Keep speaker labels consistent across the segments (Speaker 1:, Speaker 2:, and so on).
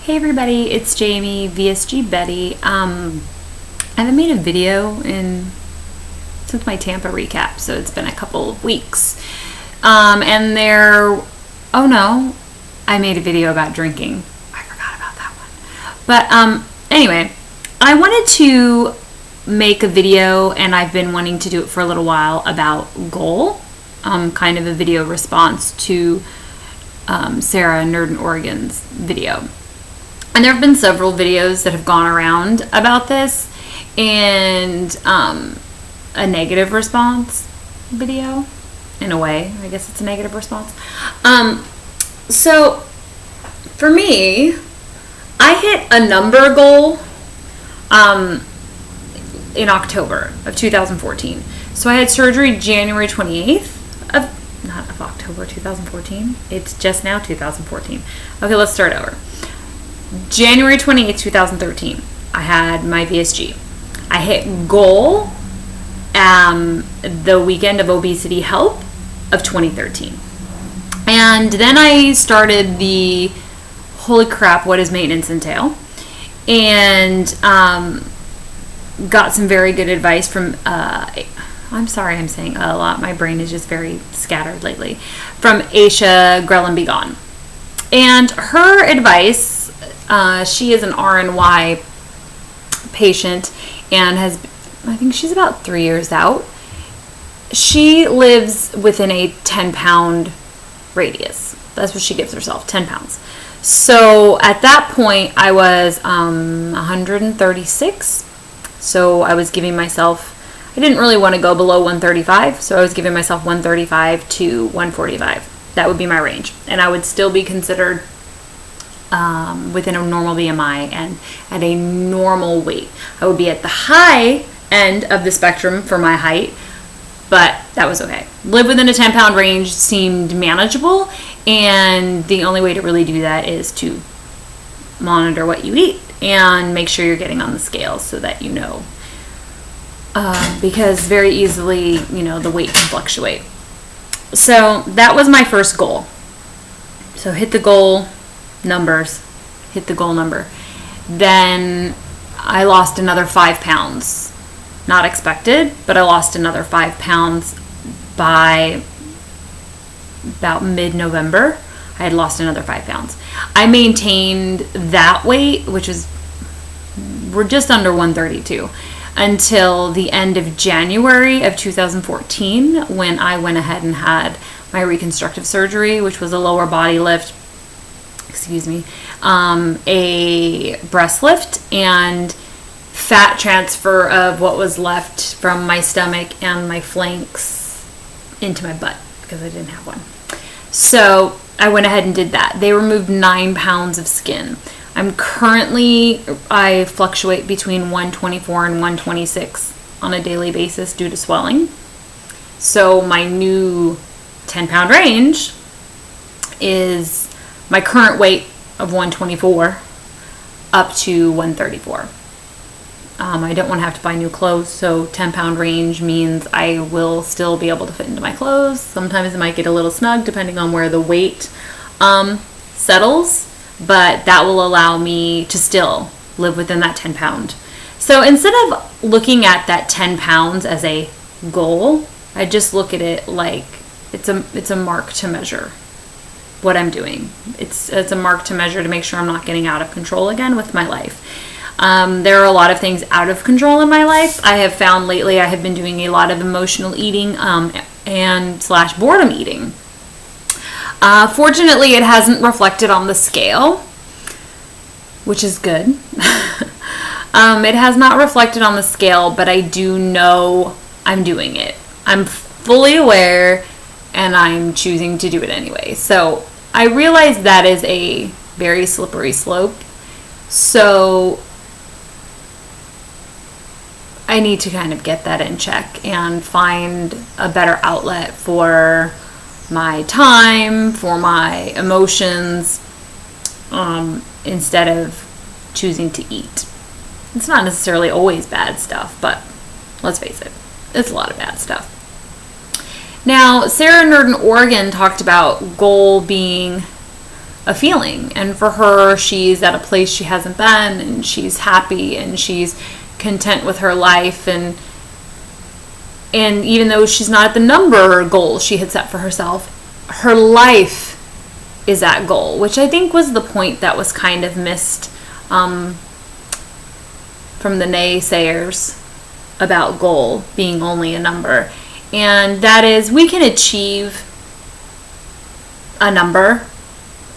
Speaker 1: Hey everybody, it's Jamie, VSG Betty. I haven't made a video since my Tampa recap, so it's been a couple of weeks. Oh no, I made a video about drinking. I forgot about that one. But anyway, I wanted to make a video, and I've been wanting to do it for a little while, about goal. Kind of a video response to Sarah NerdinOregon's video. And there have been several videos that have gone around about this, and a negative response video, in a way. I guess it's a negative response. So, for me, I hit a number goal in October of 2014. So I had surgery January 28th not of October 2014. It's just now 2014. Okay, let's start over. January 28th, 2013, I had my VSG. I hit goal the weekend of Obesity Help of 2013. And then I started the holy crap, what does maintenance entail? And got some very good advice from, I'm sorry I'm saying a lot. My brain is just very scattered lately. From Aisha Grellenbegon. And her advice, she is an RNY patient and I think she's about 3 years out. She lives within a 10-pound radius. That's what she gives herself, 10 pounds. So at that point, I was 136. So I was giving myself, I didn't really want to go below 135. So I was giving myself 135 to 145. That would be my range. And I would still be considered within a normal BMI and at a normal weight. I would be at the high end of the spectrum for my height, but that was okay. Live within a 10-pound range seemed manageable, and the only way to really do that is to monitor what you eat and make sure you're getting on the scale so that you know. Because very easily, the weight can fluctuate. So that was my first goal. So hit the goal numbers, hit the goal number. Then I lost another 5 pounds. Not expected, but I lost another 5 pounds by about mid-November. I had lost another 5 pounds. I maintained that weight, we're just under 132, until the end of January of 2014, when I went ahead and had my reconstructive surgery, which was a lower body lift, a breast lift, and fat transfer of what was left from my stomach and my flanks into my butt, because I didn't have one. So I went ahead and did that. They removed 9 pounds of skin. I fluctuate between 124 and 126 on a daily basis due to swelling. So my new 10-pound range is my current weight of 124 up to 134. I don't want to have to buy new clothes, so 10-pound range means I will still be able to fit into my clothes. Sometimes it might get a little snug depending on where the weight settles, but that will allow me to still live within that 10-pound. So instead of looking at that 10 pounds as a goal, I just look at it like it's a mark to measure what I'm doing. It's a mark to measure to make sure I'm not getting out of control again with my life. There are a lot of things out of control in my life. I have found lately I have been doing a lot of emotional eating and / boredom eating. Fortunately, it hasn't reflected on the scale, which is good. It has not reflected on the scale, but I do know I'm doing it. I'm fully aware, and I'm choosing to do it anyway. So I realize that is a very slippery slope. So I need to kind of get that in check and find a better outlet for my time, for my emotions, instead of choosing to eat. It's not necessarily always bad stuff, but let's face it, it's a lot of bad stuff. Now, Sarah NerdinOregon talked about goal being a feeling. And for her, she's at a place she hasn't been, and she's happy, and she's content with her life. And even though she's not at the number goal she had set for herself, her life is that goal, which I think was the point that was kind of missed from the naysayers about goal being only a number. And that is, we can achieve a number.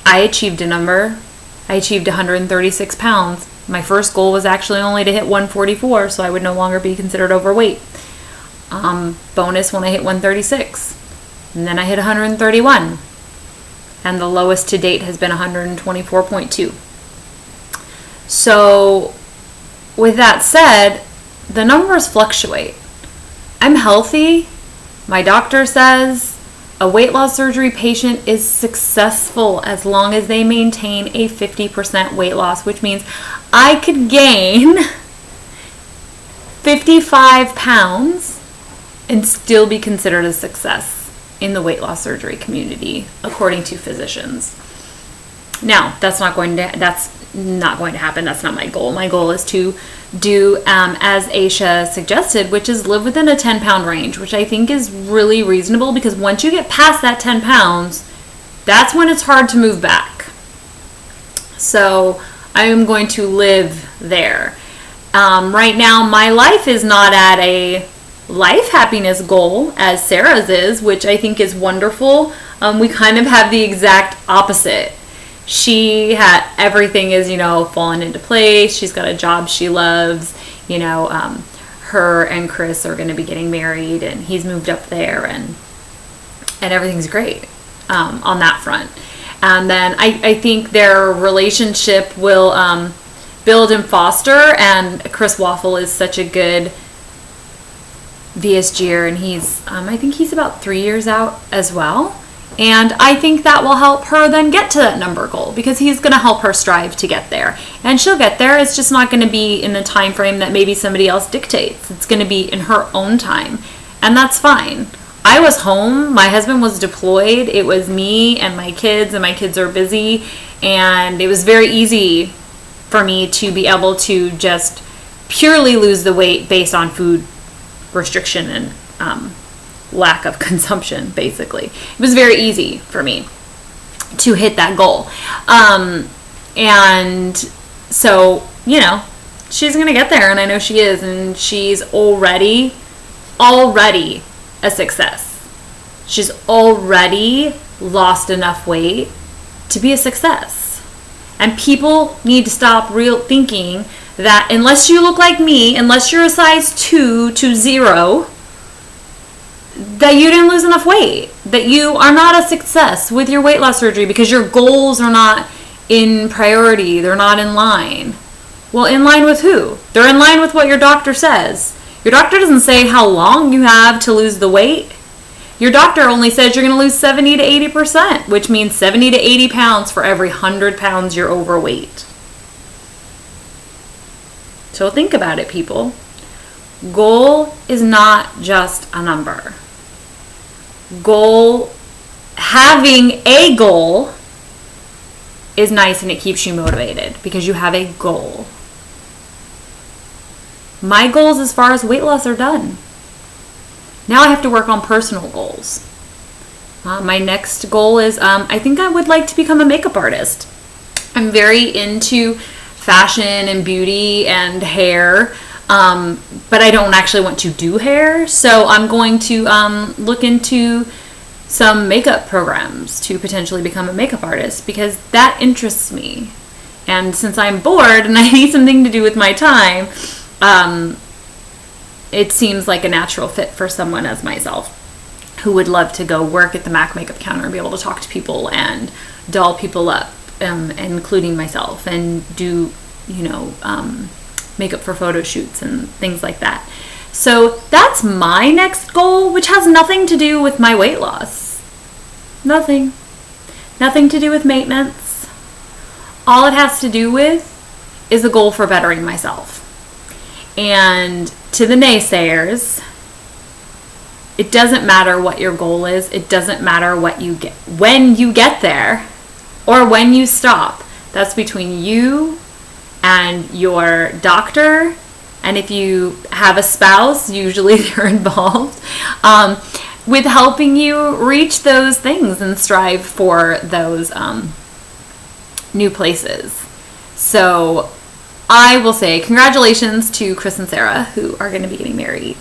Speaker 1: I achieved a number. I achieved 136 pounds. My first goal was actually only to hit 144, so I would no longer be considered overweight. Bonus when I hit 136. And then I hit 131. And the lowest to date has been 124.2. So, with that said, the numbers fluctuate. I'm healthy. My doctor says a weight loss surgery patient is successful as long as they maintain a 50% weight loss, which means I could gain 55 pounds and still be considered a success in the weight loss surgery community, according to physicians. Now, that's not going to happen. That's not my goal. My goal is to do as Aisha suggested, which is live within a 10-pound range, which I think is really reasonable, because once you get past that 10 pounds, that's when it's hard to move back. So I am going to live there. Right now, my life is not at a life happiness goal as Sarah's is, which I think is wonderful. We kind of have the exact opposite. She had everything is, falling into place. She's got a job she loves. Her and Chris are going to be getting married, and he's moved up there, and everything's great on that front. And then I think their relationship will build and foster. And Chris Waffle is such a good VSGer, and I think he's about 3 years out as well. And I think that will help her then get to that number goal, because he's going to help her strive to get there. And she'll get there. It's just not going to be in the time frame that maybe somebody else dictates. It's going to be in her own time. And that's fine. I was home. My husband was deployed. It was me and my kids are busy. And it was very easy for me to be able to just purely lose the weight based on food restriction and lack of consumption, basically. It was very easy for me to hit that goal. And so, she's going to get there, and I know she is, and she's already a success. She's already lost enough weight to be a success. And people need to stop thinking that unless you look like me, unless you're a size 2 to 0, that you didn't lose enough weight, that you are not a success with your weight loss surgery because your goals are not in priority, they're not in line. Well, in line with who? They're in line with what your doctor says. Your doctor doesn't say how long you have to lose the weight. Your doctor only says you're going to lose 70 to 80%, which means 70 to 80 pounds for every 100 pounds you're overweight. So think about it, people. Goal is not just a number. Having a goal is nice, and it keeps you motivated because you have a goal. My goals as far as weight loss are done. Now I have to work on personal goals. My next goal is I think I would like to become a makeup artist. I'm very into fashion and beauty and hair. But I don't actually want to do hair, so I'm going to look into some makeup programs to potentially become a makeup artist, because that interests me. And since I'm bored and I need something to do with my time, it seems like a natural fit for someone as myself who would love to go work at the MAC makeup counter and be able to talk to people and doll people up, including myself, and do, makeup for photo shoots and things like that. So that's my next goal, which has nothing to do with my weight loss. Nothing to do with maintenance. All it has to do with is a goal for bettering myself. And to the naysayers, it doesn't matter what your goal is. It doesn't matter what you get when you get there, or when you stop. That's between you and your doctor, and if you have a spouse, usually they're involved, with helping you reach those things and strive for those new places. So I will say congratulations to Chris and Sarah, who are going to be getting married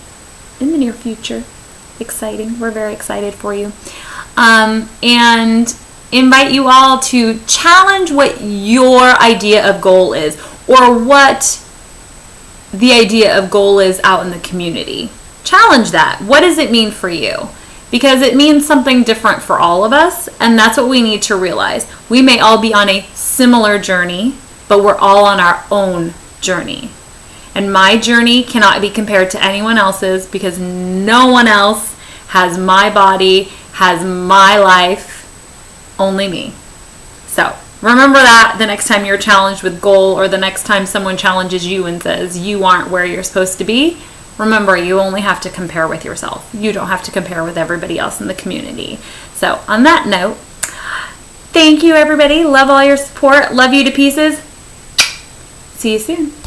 Speaker 1: in the near future. Exciting. We're very excited for you. And invite you all to challenge what your idea of goal is, or what the idea of goal is out in the community. Challenge that. What does it mean for you? Because it means something different for all of us, and that's what we need to realize. We may all be on a similar journey, but we're all on our own journey. And my journey cannot be compared to anyone else's, because no one else has my body, has my life, only me. So remember that the next time you're challenged with goal, or the next time someone challenges you and says you aren't where you're supposed to be, remember you only have to compare with yourself. You don't have to compare with everybody else in the community. So on that note, thank you everybody. Love all your support. Love you to pieces. See you soon.